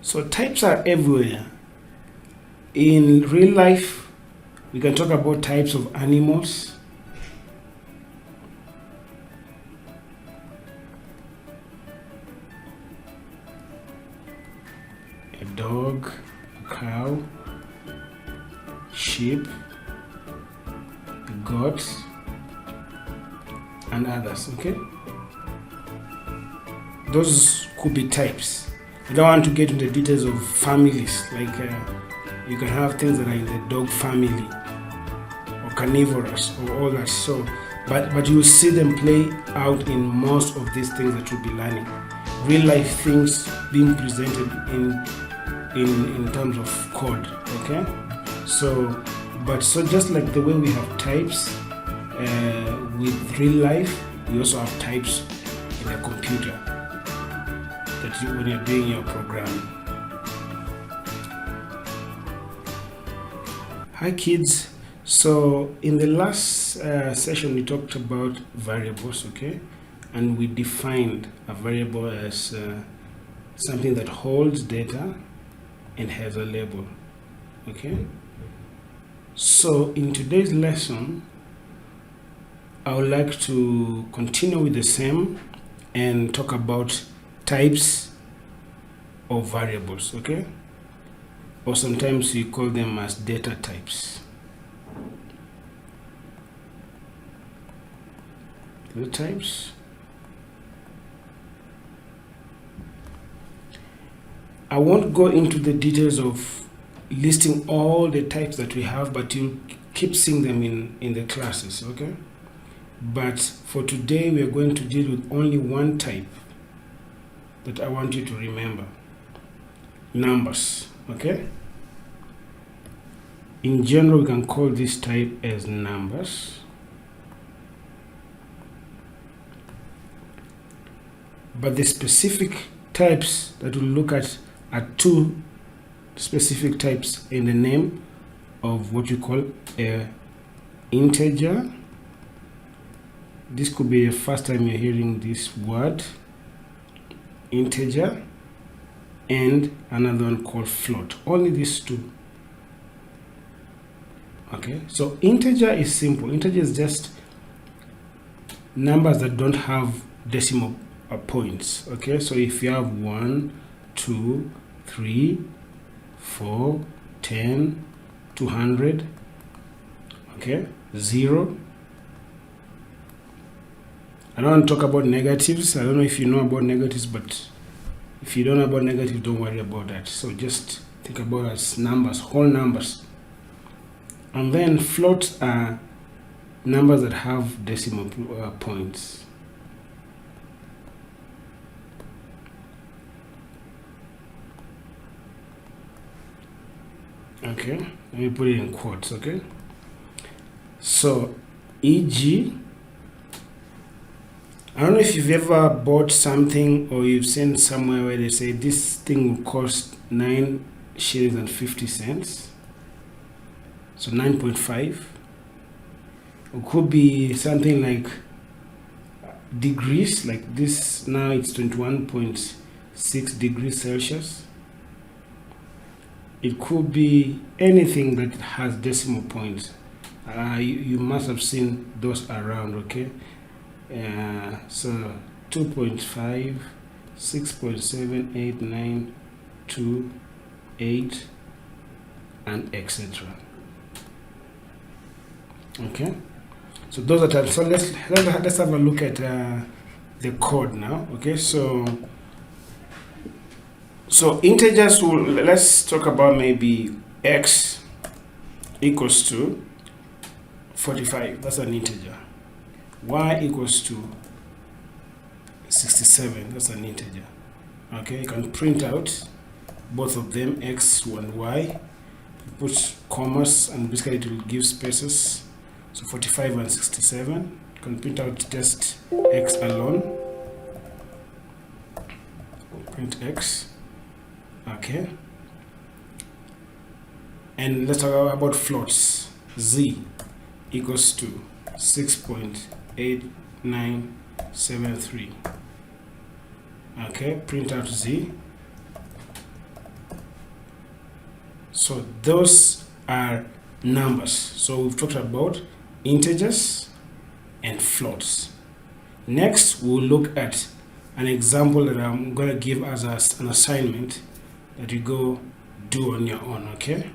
So types are everywhere. In real life, we can talk about types of animals. A dog, a cow, sheep, goats, and others, okay? Those could be types. I don't want to get into the details of families, like you can have things that are in the dog family or carnivorous or all that. So, but you will see them play out in most of these things that you'll be learning. Real life things being presented in terms of code, okay? So just like the way we have types with real life, we also have types in a computer when you're doing your programming. Hi kids. So in the last session we talked about variables, okay? And we defined a variable as something that holds data and has a label, okay? So in today's lesson, I would like to continue with the same and talk about types of variables, okay? Or sometimes we call them as data types. The types. I won't go into the details of listing all the types that we have, but you'll keep seeing them in the classes, okay? But for today, we are going to deal with only one type that I want you to remember. Numbers, okay? In general, we can call this type as numbers. But the specific types that we'll look at are two specific types in the name of what you call a integer. This could be the first time you're hearing this word, integer, and another one called float. Only these two. Okay, so integer is simple. Integer is just numbers that don't have decimal points. Okay, so if you have 1, 2, 3, 4, 10, 200, okay, 0. I don't want to talk about negatives. I don't know if you know about negatives, but if you don't know about negatives, don't worry about that. So just think about it as numbers, whole numbers. And then floats are numbers that have decimal points. Okay, let me put it in quotes, okay? So, e.g., I don't know if you've ever bought something or you've seen somewhere where they say this thing will cost 9 shillings and 50 cents. So 9.5. It could be something like degrees, like this. Now it's 21.6 degrees Celsius. It could be anything that has decimal points. You must have seen those around, okay? So 2.5, 6.7, 8, 9, 2, 8, and etc. Okay, so those are types. So let's have a look at the code now. Okay, so integers let's talk about maybe x equals to 45. That's an integer. Y equals to 67. That's an integer. Okay, you can print out both of them, x and y. You put commas and basically it will give spaces. So 45 and 67. You can print out just x alone. Print x. Okay. And let's talk about floats. Z equals to 6.8973. Okay, print out z. So those are numbers. So we've talked about integers and floats. Next, we'll look at an example that I'm going to give as an assignment that you go do on your own, okay?